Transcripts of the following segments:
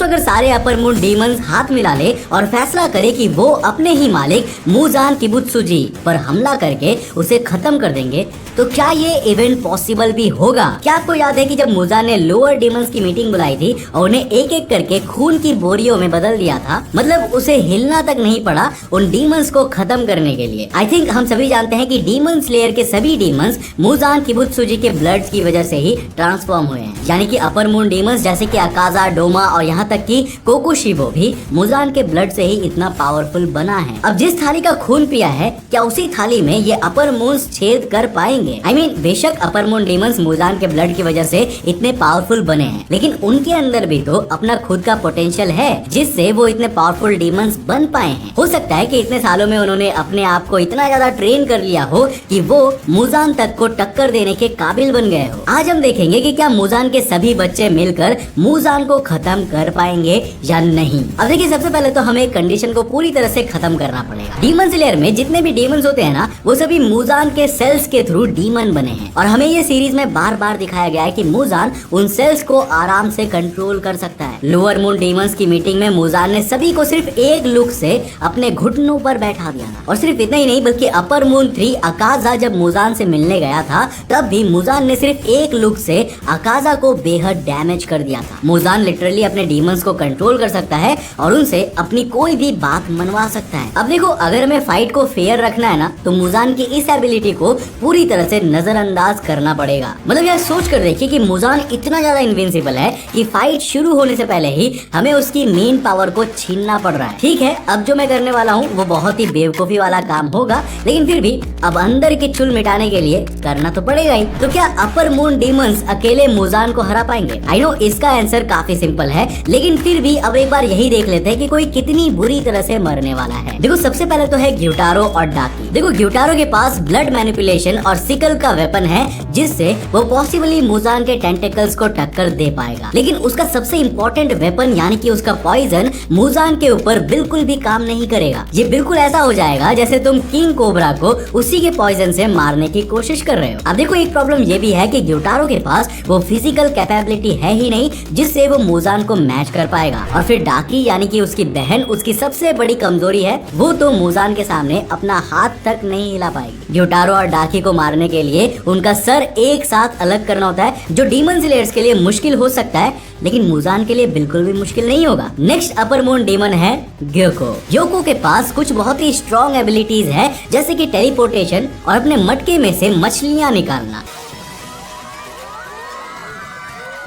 अगर सारे upper moon demons हाथ मिला ले और फैसला करे कि वो अपने ही मालिक मुजान किबुत्सुजी पर हमला करके उसे खत्म कर देंगे, तो क्या ये इवेंट पॉसिबल भी होगा? क्या आपको याद है कि जब मुजान ने लोअर डीमंस की मीटिंग बुलाई थी और उन्हें एक एक करके खून की बोरियों में बदल दिया था, मतलब उसे हिलना तक नहीं पड़ा उन डीमंस को खत्म करने के लिए। आई थिंक हम सभी जानते हैं कि डीमन स्लेयर के सभी डीमंस मुजान किबुत्सुजी के ब्लड की वजह से ही ट्रांसफॉर्म हुए हैं, यानी कि अपर मून डीमंस जैसे कि अकाजा, डोमा और यहाँ तक कि कोकुशिबो भी मुजान के ब्लड से ही इतना पावरफुल बना है। अब जिस थाली का खून पिया है, क्या उसी थाली में ये अपर मून्स छेद कर पाएंगे? आई मीन बेशक अपर मून डीमंस मुजान के ब्लड की वजह से इतने पावरफुल बने हैं, लेकिन उनके अंदर भी तो अपना खुद का पोटेंशियल है जिससे वो इतने पावरफुल डीमंस बन पाए हैं। हो सकता है कि इतने सालों में उन्होंने अपने आप को इतना ज्यादा ट्रेन कर लिया हो कि वो मुजान तक को टक्कर देने के काबिल बन गए हो। आज हम देखेंगे कि क्या मुजान के सभी बच्चे मिलकर मुजान को खत्म कर पाएंगे या नहीं। अब देखिए, सबसे पहले तो हमें कंडीशन को पूरी तरह से खत्म करना पड़ेगा। डीमन स्लेयर में जितने भी डीमंस होते हैं ना, वो सभी मुजान के सेल्स के थ्रू डीमन बने हैं और हमें ये सीरीज में बार बार दिखाया गया है कि मुजान उन सेल्स को आराम से कंट्रोल कर सकता है। लोअर मून डीमंस की मीटिंग में मुजान ने सभी को सिर्फ एक लुक से अपने घुटनों पर बैठा दिया था, और सिर्फ इतना ही नहीं बल्कि अपर मून 3 अकाजा जब मुजान से मिलने गया था तब भी मुजान ने सिर्फ एक लुक से अकाजा को बेहद डैमेज कर दिया था। मुजान लिटरली अपने डीमंस को कंट्रोल कर सकता है और उनसे अपनी कोई भी बात मनवा सकता है। अब देखो, अगर हमें फाइट को फेयर रखना है ना, तो मुजान की इस एबिलिटी को पूरी तरह से नजरअंदाज करना पड़ेगा। मतलब यार सोच कर देखिए कि मुजान इतना ज्यादा इनविंसिबल है कि फाइट शुरू होने से पहले ही हमें उसकी मेन पावर को छीनना पड़ रहा है। ठीक है, अब जो मैं करने वाला हूँ वो बहुत ही बेवकूफी वाला काम होगा, लेकिन फिर भी अब अंदर की चुल मिटाने के लिए करना तो पड़ेगा ही। तो क्या अपर मून डीमंस अकेले मुजान को हरा पाएंगे? आई नो इसका आंसर काफी सिंपल है, लेकिन फिर भी अब एक बार यही देख लेते हैं कि कोई कितनी बुरी तरह से मरने वाला है। देखो, सबसे पहले तो है ग्यूटारो और डाकी। देखो, ग्यूटारो के पास ब्लड मैनिपुलेशन और सिकल का वेपन है जिससे वो पॉसिबली मुजान के टेंटिकल्स को टक्कर दे पाएगा, लेकिन उसका सबसे इम्पोर्टेंट वेपन यानी कि उसका पॉइजन मुजान के ऊपर बिल्कुल भी काम नहीं करेगा। ये बिल्कुल ऐसा हो जाएगा जैसे तुम किंग कोबरा को उसी के पॉइजन से मारने की कोशिश कर रहे हो। अब देखो, एक प्रॉब्लम ये भी है कि ग्यूटारो के पास वो फिजिकल कैपेबिलिटी है ही नहीं जिससे वो मुजान को मैच कर पाएगा, और फिर डाकी यानी कि उसकी बहन उसकी सबसे बड़ी कमजोरी है, वो तो मुजान के सामने अपना हाथ तक नहीं हिला पाएगी। ग्यूटारो और डाकी को मारने के लिए उनका सर एक साथ अलग करना होता है, जो डीमन स्लेयर्स के लिए मुश्किल हो सकता है, लेकिन मुजान के लिए बिल्कुल भी मुश्किल नहीं होगा। नेक्स्ट अपर मून डीमन है ग्योको। ग्योको के पास कुछ बहुत ही स्ट्रॉन्ग एबिलिटीज है, जैसे कि टेलीपोर्टेशन और अपने मटके में से मछलियां निकालना।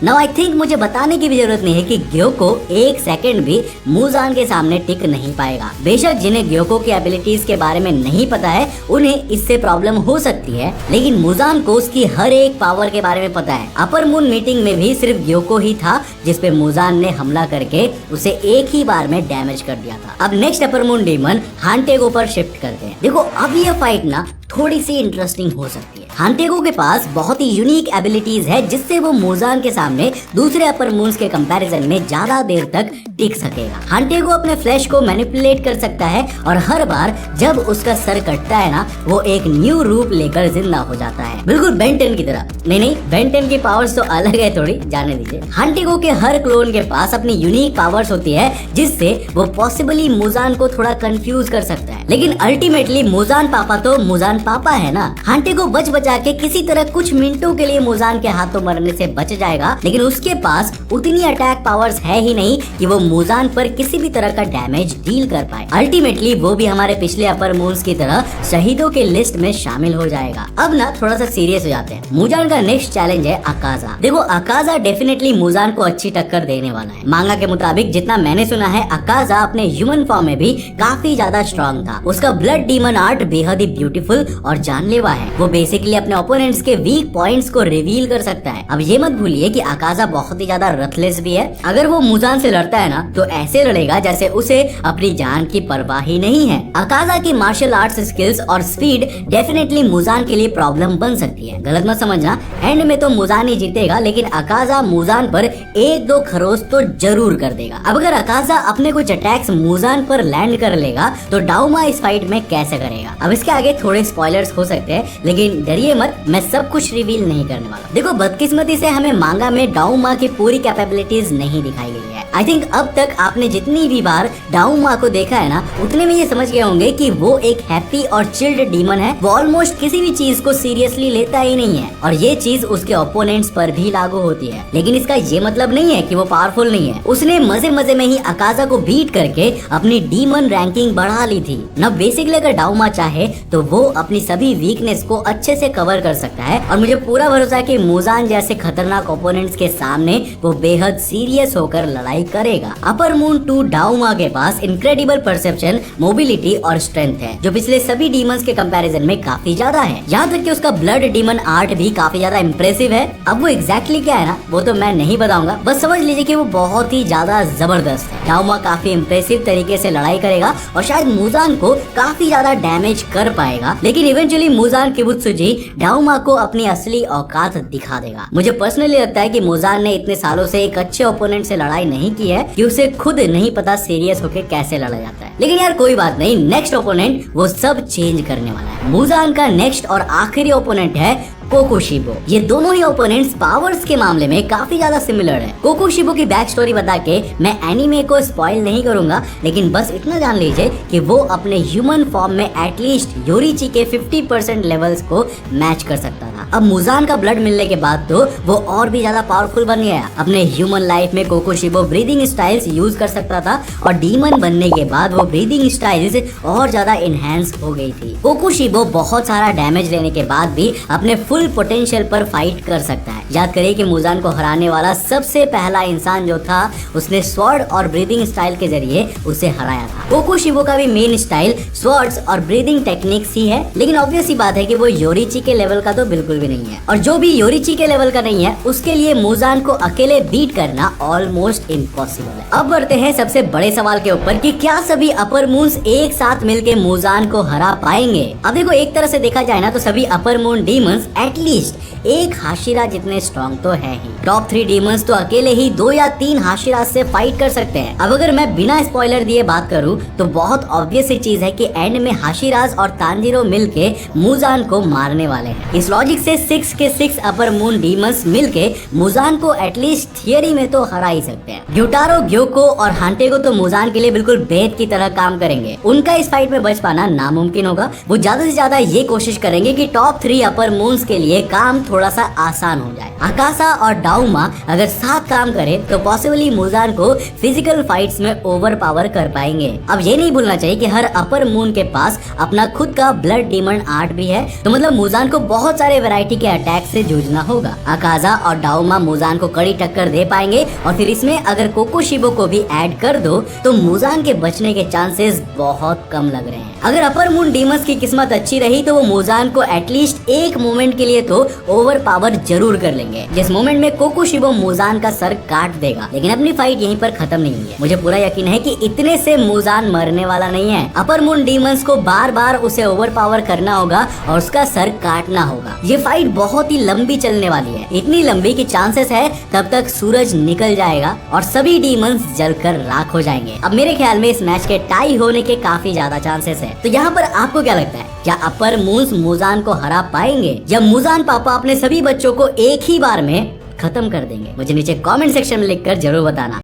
नाउ आई थिंक मुझे बताने की भी जरूरत नहीं है कि ग्योको एक सेकंड भी मुजान के सामने टिक नहीं पाएगा। बेशक जिन्हें ग्योको की एबिलिटीज के बारे में नहीं पता है उन्हें इससे प्रॉब्लम हो सकती है, लेकिन मुजान को उसकी हर एक पावर के बारे में पता है। अपर मून मीटिंग में भी सिर्फ ग्योको ही था जिसपे मुजान ने हमला करके उसे एक ही बार में डैमेज कर दिया था। अब नेक्स्ट अपर मून डीमन हांटेगो पर शिफ्ट करते हैं। देखो, अब ये फाइट ना थोड़ी सी इंटरेस्टिंग हो सकती है। हांटेगो के पास बहुत ही यूनिक एबिलिटीज है जिससे वो मुजान के सामने दूसरे अपर मून्स के कंपैरिजन में ज्यादा देर तक टिक सकेगा। हांटेगो अपने फ्लैश को मैनिपुलेट कर सकता है और हर बार जब उसका सर कटता है ना, वो एक न्यू रूप लेकर जिंदा हो जाता है, बिल्कुल बेन 10 की तरह। नहीं, बेन 10 की पावर्स तो अलग है थोड़ी, जाने दीजिए। हांटेगो के हर क्लोन के पास अपनी यूनिक पावर्स होती है जिससे वो पॉसिबली मुजान को थोड़ा कंफ्यूज कर सकता है, लेकिन अल्टीमेटली मुजान पापा तो मुजान पापा है ना। हांटेगो बच बचा के किसी तरह कुछ मिनटों के लिए मुजान के हाथों मरने से बच जाएगा, लेकिन उसके पास उतनी अटैक पावर्स है ही नहीं कि वो मुजान पर किसी भी तरह का डैमेज डील कर पाए। अल्टीमेटली वो भी हमारे पिछले अपर मून्स की तरह शहीदों के लिस्ट में शामिल हो जाएगा। अब ना थोड़ा सा सीरियस हो जाते हैं। मुजान का नेक्स्ट चैलेंज है अकाजा। देखो, अकाजा डेफिनेटली मुजान को अच्छी टक्कर देने वाला है। मांगा के मुताबिक जितना मैंने सुना है, अकाजा अपने ह्यूमन फॉर्म में भी काफी ज्यादा स्ट्रॉन्ग था। उसका ब्लड डीमन आर्ट बेहद ही ब्यूटीफुल और जानलेवा है। वो बेसिकली अपने ओपोनेंट्स के वीक पॉइंट्स को रिवील कर सकता है। अब ये मत भूलिए कि अकाजा बहुत ही ज्यादा रथलेस भी है। अगर वो मुजान से लड़ता है ना, तो ऐसे लड़ेगा जैसे उसे अपनी जान की परवाह ही नहीं है। अकाजा की मार्शल आर्ट्स स्किल्स और स्पीड डेफिनेटली मुजान के लिए प्रॉब्लम बन सकती है। गलत मत समझना, एंड में तो मुजान ही जीतेगा, लेकिन अकाजा मुजान पर एक दो खरोच तो जरूर कर देगा। अब अगर अकाजा अपने कुछ अटैक्स मुजान पर लैंड कर लेगा तो डाउमा इस फाइट में कैसे करेगा? अब इसके आगे थोड़े स्पॉयलर्स हो सकते हैं, लेकिन डरिए मत, मैं सब कुछ रिवील नहीं करने वाला। देखो, बदकिस्मती से हमें मांगा में डाउमा की पूरी कैपेबिलिटीज नहीं दिखाई गई है। आई थिंक अब तक आपने जितनी भी बार डाउमा को देखा है ना, उतने में ये समझ गए होंगे कि वो एक हैप्पी और चिल्ड डीमन है। वो ऑलमोस्ट किसी भी चीज को सीरियसली लेता ही नहीं है और ये चीज उसके ओपोनेंट्स पर भी लागू होती है। लेकिन इसका ये मतलब नहीं है कि वो पावरफुल नहीं है। उसने मजे मजे में ही अकाजा को बीट करके अपनी डीमन रैंकिंग बढ़ा ली थी ना। बेसिकली अगर डाउमा चाहे तो वो अपनी सभी वीकनेस को अच्छे से कवर कर सकता है और मुझे पूरा भरोसा है कि मुजान जैसे खतरनाक ओपोनेंट्स के सामने वो बेहद सीरियस होकर लड़ाई करेगा। अपर मून 2 डाउमा के पास इनक्रेडिबल परसेप्शन, मोबिलिटी और स्ट्रेंथ है जो पिछले सभी डीमंस के कंपैरिजन में काफी ज्यादा है। यहाँ तक कि उसका ब्लड डीमन आर्ट भी काफी ज्यादा इम्प्रेसिव है। अब वो एग्जैक्टली क्या है ना, वो तो मैं नहीं बताऊंगा, बस समझ लीजिए कि वो बहुत ही ज्यादा जबरदस्त है। डाउमा काफी इम्प्रेसिव तरीके से लड़ाई करेगा और शायद मुजान को काफी ज्यादा डैमेज कर पाएगा, लेकिन इवेंचुअली मुजान किबुत्सुजी डाउमा को अपनी असली औकात दिखा देगा। मुझे पर्सनली लगता है कि मुजान ने इतने सालों से एक अच्छे ओपोनेंट से लड़ाई नहीं की है कि उसे खुद नहीं पता सीरियस होके कैसे लड़ा जाता है। लेकिन यार कोई बात नहीं, नेक्स्ट ओपोनेंट वो सब चेंज करने वाला है। मुजान का नेक्स्ट और आखिरी ओपोनेंट है कोकोशिबो। ये दोनों ही ओपोनेंट्स पावर्स के मामले में काफी ज्यादा सिमिलर है। कोकोशिबो की बैक स्टोरी बता के मैं एनीमे को स्पॉइल नहीं करूंगा, लेकिन बस इतना जान लीजिए कि वो अपने ह्यूमन फॉर्म में एटलीस्ट योरीची के 50% लेवल्स को मैच कर सकता था। अब मुजान का ब्लड मिलने के बाद तो वो और भी ज्यादा पावरफुल बन गया। अपने ह्यूमन लाइफ में कोकोशिबो ब्रीदिंग स्टाइल्स यूज कर सकता था और डीमन बनने के बाद वो ब्रीदिंग स्टाइल्स और ज्यादा इनहेंस हो गई थी। कोकोशिबो बहुत सारा डैमेज लेने के बाद भी अपने फुल पोटेंशियल पर फाइट कर सकता है। याद करिए कि मुजान को हराने वाला सबसे पहला इंसान जो था, उसने स्वॉर्ड और ब्रीदिंग स्टाइल के जरिए उसे हराया था। कोकोशिबो का भी मेन स्टाइल स्वॉर्ड्स और ब्रीदिंग टेक्निक्स ही है, लेकिन ऑब्वियस सी बात है कि वो योरीची के लेवल का तो बिल्कुल भी नहीं है और जो भी योरीची के लेवल का नहीं है उसके लिए मुजान को अकेले बीट करना ऑलमोस्ट इम्पॉसिबल है। अब बढ़ते हैं सबसे बड़े सवाल के ऊपर कि क्या सभी अपर मून्स एक साथ मिलके मुजान को हरा पाएंगे। अब देखो, एक तरह से देखा जाए ना तो सभी अपर मून डीमंस एटलीस्ट एक हाशिरा जितने स्ट्रॉन्ग तो है ही। टॉप 3 डीमंस तो अकेले ही 2 या 3 हाशिरा से फाइट कर सकते हैं। अब अगर मैं बिना स्पॉइलर दिए बात करूं तो बहुत ऑब्वियस सी चीज है कि एंड में हाशिराज और तांजीरो मिलके मुजान को मारने वाले हैं। इस लॉजिक से 6 के 6 अपर मून डीमंस मिलके मुजान को एटलीस्ट थियरी में तो हरा ही सकते हैं। ग्यूटारो, ग्योको और हांटेगो तो मुजान के लिए बिल्कुल बेद की तरह काम करेंगे। उनका इस फाइट में बच पाना नामुमकिन होगा। वो ज्यादा से ज्यादा ये कोशिश करेंगे कि टॉप 3 अपर मून्स के लिए काम थोड़ा सा आसान हो जाए। अकासा और डाउमा अगर साथ काम करे तो पॉसिबली मुजान को फिजिकल फाइट्स में ओवर पावर कर पाएंगे। अब ये नहीं भूलना चाहिए कि हर अपर मून के पास अपना खुद का ब्लड डीमन आर्ट भी है, तो मतलब मुजान को बहुत सारे वैरायटी के अटैक से जूझना होगा। अकाजा और डाउमा मुजान को कड़ी टक्कर दे पाएंगे और फिर इसमें अगर कोकोशिबो को भी ऐड कर दो तो मुजान के बचने के चांसेस बहुत कम लग रहे हैं। अगर अपर मून डीमंस की किस्मत अच्छी रही तो वो मुजान को एटलीस्ट एक मोमेंट के लिए तो ओवर पावर जरूर कर लेंगे, जिस मोमेंट में कोकोशिबो मुजान का सर काट देगा। लेकिन अपनी फाइट यहीं पर खत्म नहीं है। मुझे पूरा यकीन है कि इतने से मुजान मरने वाला नहीं है। अपर मून डीमंस को बार बार उसे ओवर पावर करना होगा और उसका सर काटना होगा। ये फाइट बहुत ही लंबी चलने वाली है, इतनी लंबी कि चांसेस है तब तक सूरज निकल जाएगा और सभी डीमंस जलकर राख हो जाएंगे। अब मेरे ख्याल में इस मैच के टाई होने के काफी ज्यादा चांसेस है। तो यहाँ पर आपको क्या लगता है, क्या अपर मून्स मुजान को हरा पाएंगे या मुजान पापा अपने सभी बच्चों को एक ही बार में खत्म कर देंगे? मुझे नीचे कमेंट सेक्शन में लिखकर जरूर बताना।